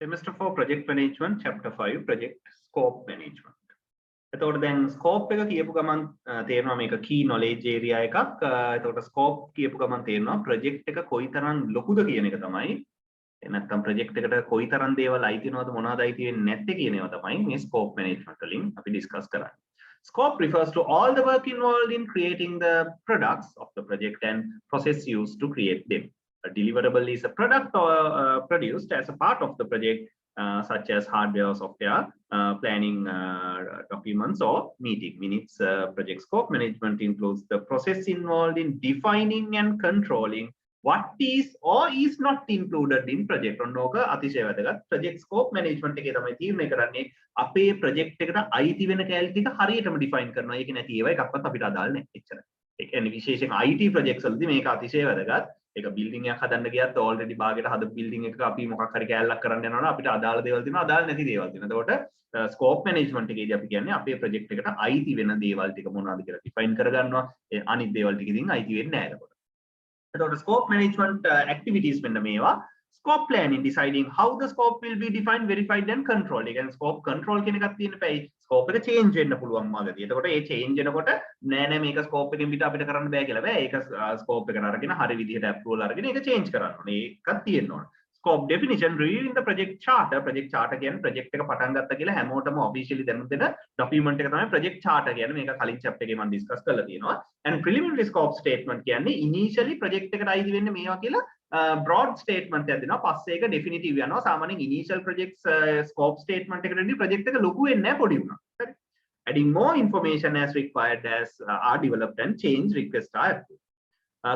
Semester 4 project management, chapter 5 project scope management. එතකොට දැන් scope එක කියපු ගමන් තේරෙනවා මේක key knowledge area එකක්. එතකොට scope කියපු ගමන් තේරෙනවා project එක කොයිතරම් ලොකුද කියන එක තමයි. නැත්නම් project එකට කොයිතරම් දේවල් අයිති වෙනවද මොනවද අයිති වෙන්නේ නැත්තේ කියන ඒවා තමයි මේ scope management වලින් අපි discuss කරන්නේ. Scope refers to all the work involved in creating the products of the project and process used to create them. A deliverable is a product produced as a part of the project, such as hardware or software, planning documents or meeting minutes. Project scope management includes the process involved in defining and controlling what is or is not included in project. ඔන්නෝක අතිශය වැදගත්. Project scope management එකේ තමයි තීරණය කරන්නේ අපේ project එකට අයිති වෙන කැලේ ටික හරියටම define කරනවා. ඒක නැති ඒවා එකක්වත් අපිට අදාළ නැහැ. එච්චරයි. ඒ කියන්නේ විශේෂයෙන් IT projects වලදී මේක අතිශය වැදගත්. ඒක බිල්ඩින් එකක් හදන්න ගියත් already භාගයට හදපු බිල්ඩින් එකක අපි මොකක් හරි කැලලක් කරන්න යනවනම් අපිට අදාළ දේවල් තියෙනවා අදාළ නැති දේවල් තියෙනවා. එතකොට scope management එකේදී අපි කියන්නේ අපේ project එකට අයිති වෙන දේවල් ටික මොනවද කියලා define කරගන්නවා. ඒ අනිත් දේවල් ටික ඉතින් අයිති වෙන්නේ නැහැ එතකොට. එතකොට scope management activities මෙන්න මේවා. Scope planning, deciding how the scope will be defined, verified and controlled. ඒ කියන්නේ scope control කියන එකක් තියෙන පැයි scope එක change වෙන්න පුළුවන් මාගදී. එතකොට ඒ change වෙනකොට නෑ මේක scope එකෙන් පිට අපිට කරන්න බෑ කියලා බෑ. ඒක scope එකට අරගෙන හරි විදිහට approval අරගෙන ඒක change කරන්න ඕනේ. ඒකක් තියෙන්න ඕනේ. Scope definition, reviewing the project charter. Project charter කියන්නේ project එක පටන් ගත්තා කියලා හැමෝටම officially දැනුම් දෙන document එක තමයි project charter කියන්නේ. මේක කලින් chapter එකේ මම discuss කරලා තියෙනවා. And preliminary scope statement කියන්නේ initially project එකට අයිති වෙන්නේ මේවා කියලා broad statement එකක් දෙනවා. පස්සේ ඒක definitive යනවා. සාමාන්‍යයෙන් initial projects scope statement එකකදී project එක ලොකු වෙන්නේ නැහැ පොඩි වුණා. හරි. Adding more information as required as are developed and change requests are approved.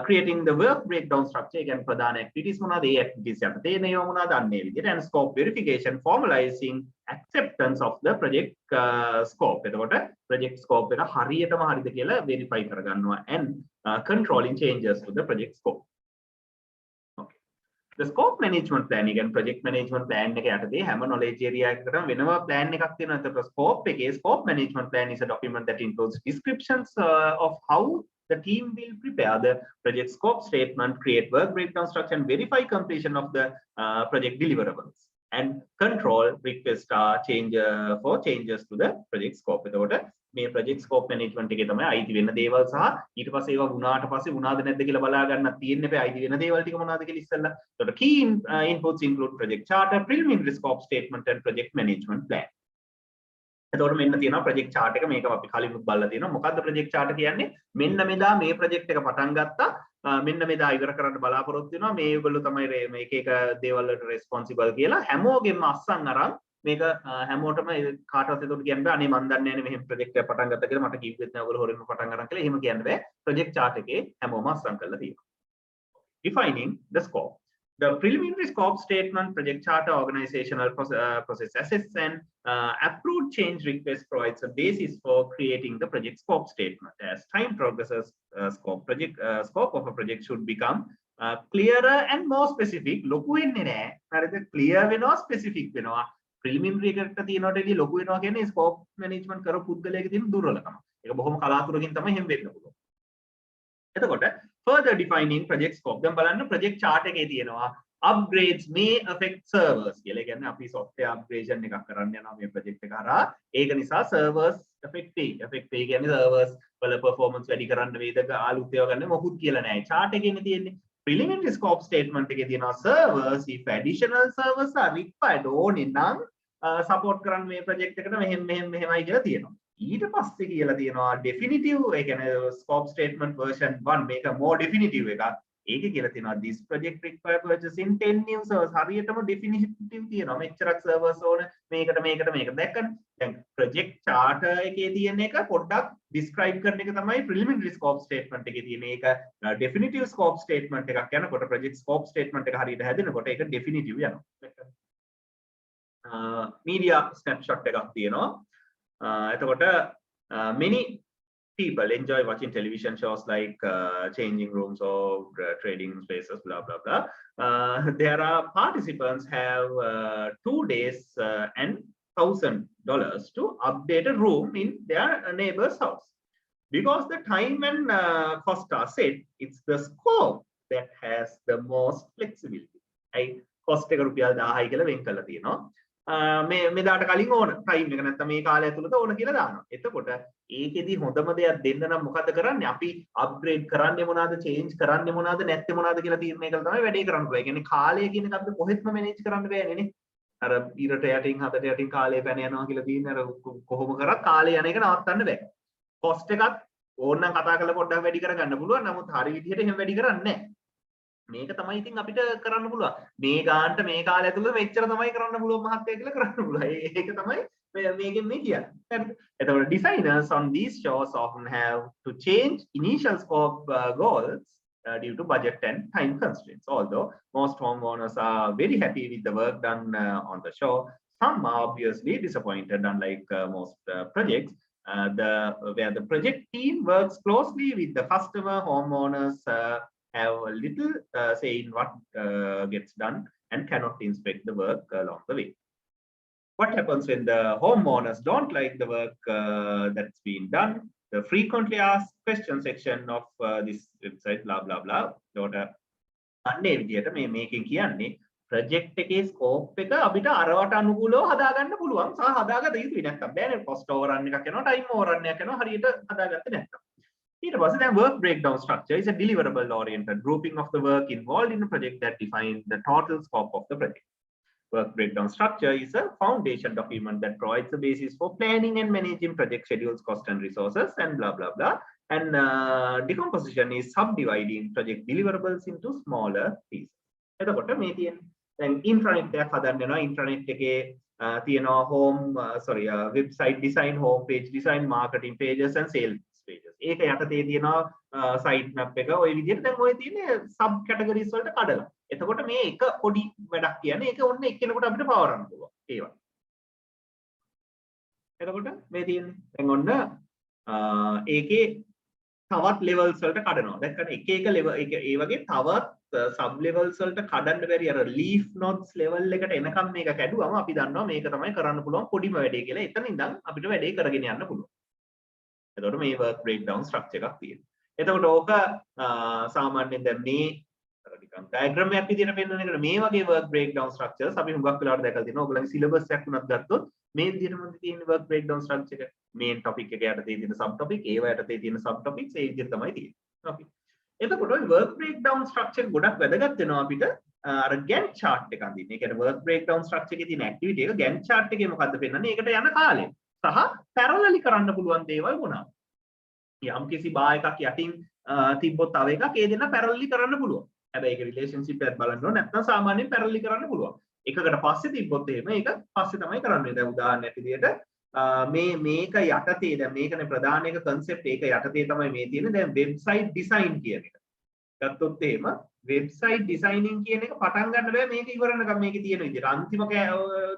Creating the work breakdown structure, again ප්‍රධාන activities මොනවාද ඒ activities යන තේනේව මොනවාද අන්නේ විදිහට and scope verification, formalizing acceptance of the project scope. එතකොට project scope එක හරියටම හරිද කියලා verify කරගන්නවා and controlling changes to the project scope. Okay. The scope management plan, again project management plan එක යටතේ හැම knowledge area එකකටම වෙනම plan එකක් තියෙනවා. එතකොට scope එකේ scope management plan is a document that includes descriptions of how the team will prepare the project scope statement, create work breakdown structure and verify completion of the project deliverables and control request change for changes to the project scope. එතකොට මේ project scope management එකේ තමයි අයිති වෙන දේවල් සහ ඊට පස්සේ ඒවා වුණාට පස්සේ වුණාද නැද්ද කියලා බලා ගන්න තියෙන්නේ. අපේ අයිති වෙන දේවල් ටික මොනවද කියලා ඉස්සෙල්ලා. එතකොට key inputs include project charter, preliminary scope statement and project management plan. එතකොට මෙන්න තියෙනවා project chart එක. මේක අපි කලින්ුත් බලලා තියෙනවා. මොකද්ද project chart කියන්නේ? මෙන්න මෙදා මේ project එක පටන් ගත්තා. මෙන්න මෙදා ඉවර කරන්න බලාපොරොත්තු වෙනවා. මේගොල්ලෝ තමයි මේක එක දේවල් වලට responsible කියලා හැමෝගෙම අස්සන් අරන් මේක හැමෝටම කාටවත් එතකොට කියන්න බෑ. අනේ මන් දන්නේ නැහැ මෙහෙම project එකක් පටන් ගත්තා කියලා මට කිව්වෙත් නෑ ඔයගොල්ලෝ හොරෙන්ම පටන් ගන්න කියලා. එහෙම කියන්න බෑ. project chart එකේ හැමෝම අස්සන් කරලා තියෙනවා. Defining the scope. The preliminary scope statement, project charter, organizational process assets and approved change request provides a basis for creating the project scope statement. As time progresses, scope of a project should become clearer and more specific. ලොකු වෙන්නේ නැහැ. හරිද? clear වෙනවා, specific වෙනවා. preliminary එකට තියෙනකොටදී ලොකු වෙනවා කියන්නේ scope management කරපු පුද්ගලයාගේ තියෙන දුර්වලකම. ඒක බොහොම කලාතුරකින් තමයි හැම වෙන්න පුළුවන්. එතකොට further defining project scope. දැන් බලන්න project chart එකේ තියෙනවා upgrades may affect servers කියලා. ඒ කියන්නේ අපි software upgradation එකක් කරන්න යනවා මේ project එක හරහා. ඒක නිසා servers affect වෙයි. affect වෙයි කියන්නේ servers වල performance වැඩි කරන්න වේද අලුත් ඒවා ගන්න මොකුත් කියලා නෑ. chart එකේනේ තියෙන්නේ. preliminary scope statement එකේ තියෙනවා servers if additional servers are required ඕනේ නම් support කරන්න මේ project එකට මෙහෙමයි කියලා තියෙනවා. ඊට පස්සේ කියලා තියෙනවා definitive, ඒ කියන්නේ scope statement version 1 මේක more definitive එකක්. ඒකේ කියලා තියෙනවා this project require purchasing 10 new servers. හරියටම definitive තියෙනවා. මෙච්චරක් servers ඕන මේකට දැක්කනේ. දැන් project charter එකේ තියෙන එක පොඩ්ඩක් describe කරන එක තමයි preliminary scope statement එකේ තියෙන. ඒක definitive scope statement එකක් යනකොට project scope statement එක හරියට හැදෙනකොට ඒක definitive යනවා. media snapshot එකක් තියෙනවා. එතකොට many people enjoy watching television shows like changing rooms or trading spaces, blah blah blah. There are participants have 2 days and $1,000 to update a room in their neighbor's house. Because the time and cost are set, it's the scope that has the most flexibility. Right? cost එක රුපියල් 1000යි කියලා වෙන් කරලා තියෙනවා. මේ දාට කලින් ඕන time එක නැත්නම් මේ කාලය ඇතුළත ඕන කියලා දානවා. එතකොට ඒකෙදි හොඳම දෙයක් දෙන්න නම් මොකද කරන්නේ? අපි අප්ග්‍රේඩ් කරන්නේ මොනවාද, චේන්ජ් කරන්නේ මොනවාද, නැත්te මොනවාද කියලා තීරණය කරලා තමයි වැඩේ කරන්න පුළුවන්. ඒ කියන්නේ කාලය කියන එක අපිට කොහෙත්ම මැනේජ් කරන්න බෑනේ නේ. අර ඉරට යටින් හතට යටින් කාලය පැන යනවා කියලා තියෙන අර කොහොම කරත් කාලය යන එක නවත්තන්න බෑ. කොස්ට් එකත් ඕනනම් කතා කරලා පොඩ්ඩක් වැඩි කරගන්න පුළුවන්. නමුත් හරි විදිහට එහෙම වැඩි කරන්නේ නැහැ. මේක තමයි ඉතින් අපිට කරන්න පුළුවන්. මේ ගානට මේ කාලය ඇතුළත මෙච්චර තමයි කරන්න පුළුවන් මහත්තයා කියලා කරන්න පුළුවන්. ඒක තමයි මේකෙන් මේ කියන්නේ. හරිද? එතකොට designers on these shows often have to change initial scope goals due to budget and time constraints. Although most homeowners are very happy with the work done on the show, some are obviously disappointed. Unlike most projects, where the project team works closely with the customer, homeowners have a little say in what gets done and cannot inspect the work along the way. What happens when the homeowners don't like the work that's been done? The frequently asked question section of this website, blah blah blah. අන්නේ විදියට මේකෙන් කියන්නේ project එකේ scope එක අපිට අරවට අනුකූලව හදාගන්න පුළුවන් සහ හදාගත යුතුයි. නැත්තම් බෑනේ කොස්ට් ඕවර්රන් එකක් යනවා, ටයිම් ඕවර්රන් එකක් යනවා හරියට හදාගත්තේ නැත්තම්. ඊට පස්සේ දැන් work breakdown structure is a deliverable oriented grouping of the work involved in a project that defines the total scope of the project. Work breakdown structure is a foundation document that provides the basis for planning and managing project schedules, cost and resources, and blah blah blah. And decomposition is subdividing project deliverables into smaller pieces. එතකොට මේ තියෙන දැන් intranet එකක් හදන්න යනවා. intranet එකේ තියෙනවා website design, home page design, marketing pages and sales pages. ඒක යටතේ තියෙනවා site map එක. ওই විදිහට දැන් ඔය තියෙන sub categories වලට කඩලා. එතකොට මේ එක පොඩි වැඩක් කියන්නේ ඒක ඔන්න එක්කෙනෙකුට අපිට පවරන්න පුළුවන්. ඒවා. එතකොට මේ තියෙන්නේ දැන් ඔන්න ඒකේ තවත් levels වලට කඩනවා. දැක්කම එක එක level ඒ වගේ තවත් sub levels වලට කඩන්න බැරි අර leaf nodes level එකට එනකම් මේක කැඩුවම අපි දන්නවා මේක තමයි කරන්න පුළුවන් පොඩිම වැඩේ කියලා. එතන ඉඳන් අපිට වැඩේ කරගෙන යන්න පුළුවන්. එතකොට මේ work breakdown structure එකක් තියෙනවා. එතකොට ඕක සාමාන්‍යයෙන් දැන් මේ නිකන් diagram එකක් විදිහට පෙන්නන එකට මේ වගේ work breakdown structures අපි හුඟක් වෙලාවට දැකලා තියෙනවා. ඔයගොල්ලන්ගේ syllabus එකක් උනත් ගත්තොත් මේ විදිහටම තියෙන work breakdown structure එක main topic එක යටතේ තියෙන sub topic, ඒව යටතේ තියෙන sub topics ඒ විදිහට තමයි තියෙන්නේ. Okay. එතකොට ඔය work breakdown structure ගොඩක් වැදගත් වෙනවා අපිට අර Gantt chart එක අඳින්න. ඒ කියන්නේ work breakdown structure එකේ තියෙන activity එක Gantt chart එකේ මොකද්ද පෙන්නන්නේ? ඒකට යන කාලය. සහ parallelly කරන්න පුළුවන් දේවල් මොනවාද? යම් කිසි බා එකක් යටින් තිබ්බොත් තව එකක් ඒ දෙන්න parallelly කරන්න පුළුවන්. හැබැයි ඒක relationship එකක් බලන්න ඕන නැත්නම් සාමාන්‍යයෙන් parallelly කරන්න පුළුවන්. එකකට පස්සේ තිබ්බොත් එහෙම ඒක පස්සේ තමයි කරන්නේ. දැන් උදාහරණයක් විදිහට මේක යටතේ දැන් මේකනේ ප්‍රධාන එක concept ඒක යටතේ තමයි මේ තියෙන්නේ. දැන් website design කියන එක. ගත්තොත් එහෙම website designing කියන එක පටන් ගන්න බෑ මේක ඉවරනකම් මේකේ තියෙන විදිහට. අන්තිම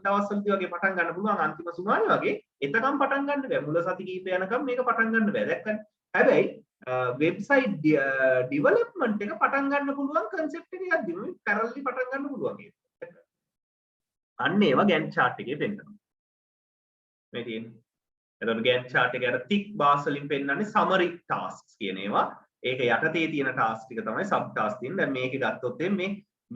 දවස්වලදී වගේ පටන් ගන්න පුළුවන් අන්තිම සුමානේ වගේ. එතකම් පටන් ගන්න බෑ. මුල සති කීප යනකම් මේක පටන් ගන්න බෑ. දැක්කනේ. හැබැයි website development එක පටන් ගන්න පුළුවන් concept එක යද්දිම parallelly පටන් ගන්න පුළුවන් ඒක. අන්න ඒවා Gantt chart එකේ පෙන්නනවා. මේ තියෙන්නේ. එතකොට Gantt chart එකේ අර thick bars වලින් පෙන්නන්නේ summary tasks කියන ඒවා. ඒක යටතේ තියෙන task ටික තමයි sub task තියෙන්නේ. දැන් මේක ගත්තොත්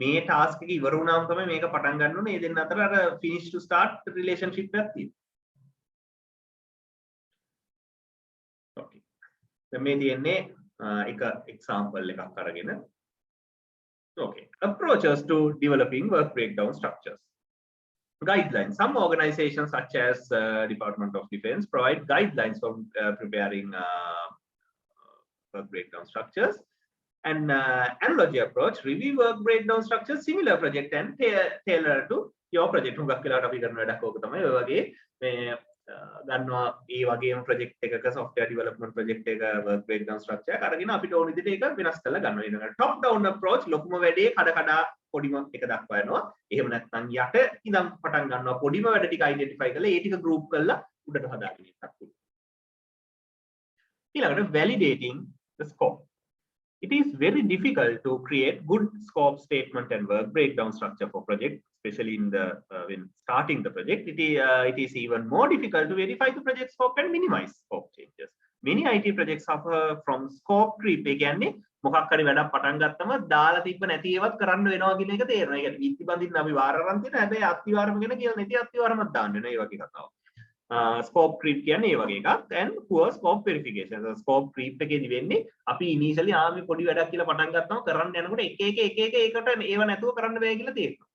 මේ task එක ඉවර වුණාම තමයි මේක පටන් ගන්න ඕනේ. මේ දෙන්න අතර අර finish to start relationship එකක් තියෙනවා. okay. දැන් මේ තියෙන්නේ එක example එකක් අරගෙන. okay. Approaches to developing work breakdown structures. Guidelines. Some organizations such as Department of Defense provide guidelines for preparing work breakdown structures. And analogy approach, review work breakdown structures, similar project and tailor to your project. හුඟක් වෙලාවට අපි කරන වැඩක් ඕක තමයි. ඔය වගේ මේ ගන්නවා ඒ වගේම project එකක software development project එක work breakdown structure එක අරගෙන අපිට ඕන විදිහට ඒක වෙනස් කරලා ගන්නවා. ඊළඟට top down approach ලොකුම වැඩේ කඩ පොඩිම එක දක්වා යනවා. එහෙම නැත්නම් යට ඉඳන් පටන් ගන්නවා පොඩිම වැඩ ටික identify කරලා ඒ ටික group කරලා උඩට හදාගෙන ඉන්නත් පුළුවන්. ඊළඟට validating the scope. It is very difficult to create good scope statement and work breakdown structure for project, especially in the when starting the project. It is even more difficult to verify the project scope and minimize scope changes. Many IT projects suffer from scope creep. ඒ කියන්නේ මොකක් හරි වැඩක් පටන් ගත්තම දාලා තිබ්බ නැති ඒවත් කරන්න වෙනවා කියන එක තේරෙනවා. ඒ කියන්නේ විත්ති බඳින්න අපි වාර අරන් තියෙනවා. හැබැයි අත්තිවාරම ගැන කියලා නැති අත්තිවාරමක් දාන්න වෙනවා. ඒ වගේ කතාවක්. scope creep කියන්නේ ඒ වගේ එකක්. and poor scope verification. so scope creep එකේදී වෙන්නේ අපි initially ආ මේ පොඩි වැඩක් කියලා පටන් ගත්තම කරන්න යනකොට එක එක ඒකට ඒව නැතුව කරන්න බෑ කියලා තේරෙනවා.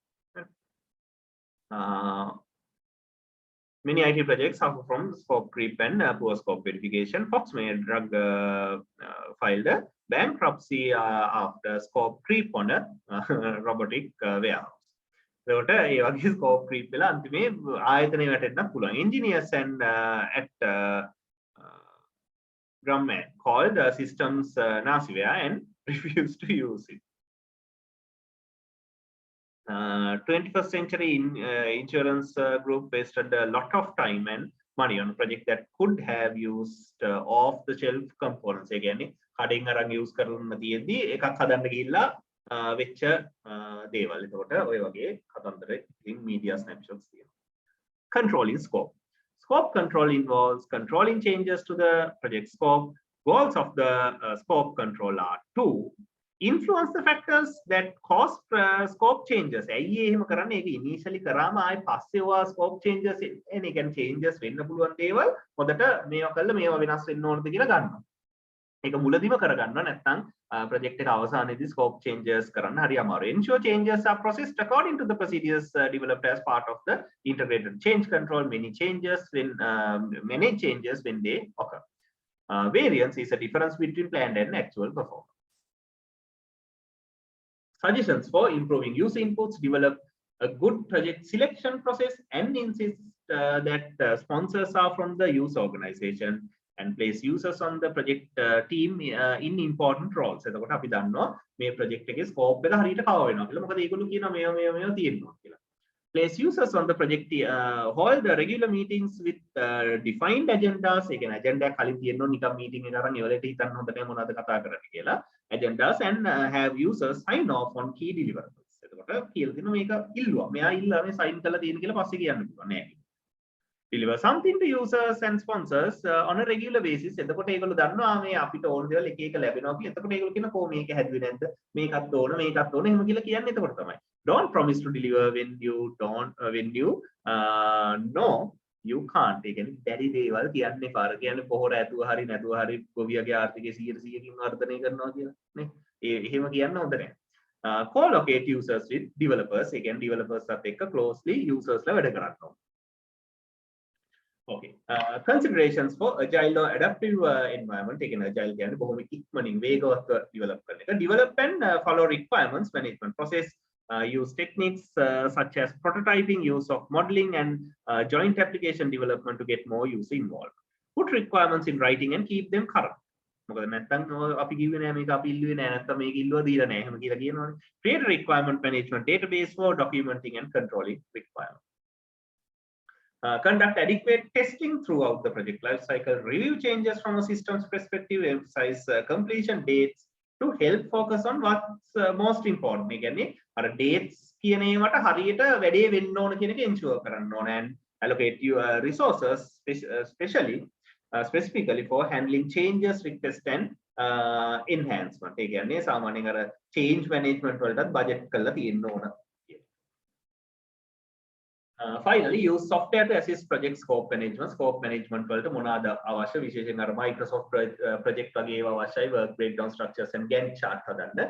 Many IT projects suffer from scope creep and poor scope verification. Foxmail Drug filed a bankruptcy after scope creep on a robotic warehouse. ඒකට ඒ වගේ scope creep වෙලා අන්තිමේ ආයතනෙ වැටෙන්නත් පුළුවන්. Engineers and at Grumman called systems Nasivia and refused to use it. 21st century insurance group wasted a lot of time and money on a project that could have used off the shelf components. ඒ කියන්නේ කඩෙන් අරන් use කරන්න තියෙද්දි එකක් හදන්න ගිහිල්ලා වෙච්ච දේවල්. එතකොට ඔය වගේ කතන්දර ඉතින් media snapshots තියෙනවා. Controlling scope. Scope control involves controlling changes to the project scope. Goals of the scope control are to influence the factors that cause scope changes. ඇයි එහෙම කරන්නේ? ඒක initially කරාම ආයි පස්සේ ඔයා scope changes එන්නේ කියන්නේ changes වෙන්න පුළුවන් දේවල් හොදට මේවා කළා මේවා වෙනස් වෙන්න ඕනද කියලා ගන්නවා. ඒක මුලදීම කරගන්නවා නැත්නම් project එක අවසානයේදී scope changes කරන්න හරි අමාරුයි. Ensure changes are processed according to the procedures developed as part of the integrated change control. Many changes when they occur. Variance is a difference between planned and actual performance. Suggestions for improving user inputs. Develop a good project selection process and insist that sponsors are from the user organization and place users on the project team in important roles. එතකොට අපි දන්නවා මේ project එකේ scope එක හරියට කව වෙනවා කියලා. මොකද ඒගොල්ලෝ කියනවා මේවා තියෙනවා කියලා. Place users on the project hold regular meetings with defined agendas. ඒ කියන්නේ agenda එක කලින් තියෙනවා නිකන් meeting එක අරන් ඒවලට හිතන්න හොඳ නැහැ මොනවද කතා කරන්නේ කියලා. Agendas and have users sign off on key deliverables. එතකොට කියලා දෙනවා මේක ඉල්ලුවා. මෙයා ඉල්ලලා මේ sign කරලා තියෙන කියලා පස්සේ කියන්න පුළුවන් නෑ. Deliver something to users and sponsors on a regular basis. එතකොට ඒගොල්ලෝ දන්නවා මේ අපිට ඕන දේවල් එක එක ලැබෙනවා කියලා. එතකොට ඒගොල්ලෝ කියන කො මේක හැදුවේ නැද්ද? මේකත් ඕන එහෙම කියලා කියන්නේ එතකොට තමයි. Don't promise to deliver when you know you can't. ඒ කියන්නේ බැරි දේවල් කියන්න එපා. කියන්නේ පොහොර ඇතුව හරි නැතුව හරි ගොවියගේ ආර්ථිකය 100%කින් වර්ධනය කරනවා කියලා නේ. එහෙම කියන්න හොඳ නැහැ. Co-locate users with developers. ඒ කියන්නේ developers අත් එක්ක closely users ලා වැඩ කරන්න ඕන. Okay. Considerations for agile or adaptive environment. Again, agile කියන්නේ බොහොම ඉක්මනින් වේගවත් develop කරන එක. Develop and follow requirements management process. Use techniques such as prototyping, use of modeling and joint application development to get more user involved. Put requirements in writing and keep them current. මොකද නැත්තම් අපි කිව්වේ නෑ මේක අපි ඉල්ලුවේ නෑ නැත්තම් මේක ඉල්ලුවා දීලා නෑ එහෙම කියලා කියනවනේ. Create a requirement management database for documenting and controlling requirements. Conduct adequate testing throughout the project life cycle. Review changes from a system's perspective. Emphasize completion dates to help focus on what's most important. ඒ කියන්නේ අර dates කියන ඒවට හරියට වැඩේ වෙන්න ඕන කියන එක ensure කරන්න ඕන and allocate your resources specifically for handling changes, request and enhancement. ඒ කියන්නේ සාමාන්‍යයෙන් අර change management වලටත් budget කරලා තියෙන්න ඕන. Finally, use software to assist project scope management. Scope management වලට මොනවාද අවශ්‍ය විශේෂයෙන් අර Microsoft project වගේ ඒවා අවශ්‍යයි. Work breakdown structures and Gantt chart හදන්න.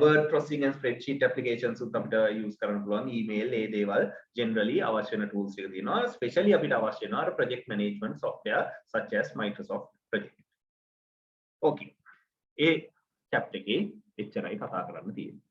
Word processing and spreadsheet applications උත් අපිට use කරන්න පුළුවන්. Email ඒ දේවල් generally අවශ්‍ය වෙන tools ටික තියෙනවා. Especially අපිට අවශ්‍ය වෙනවා අර project management software such as Microsoft project. Okay. ඒ chapter එකේ එච්චරයි කතා කරන්න තියෙන්නේ.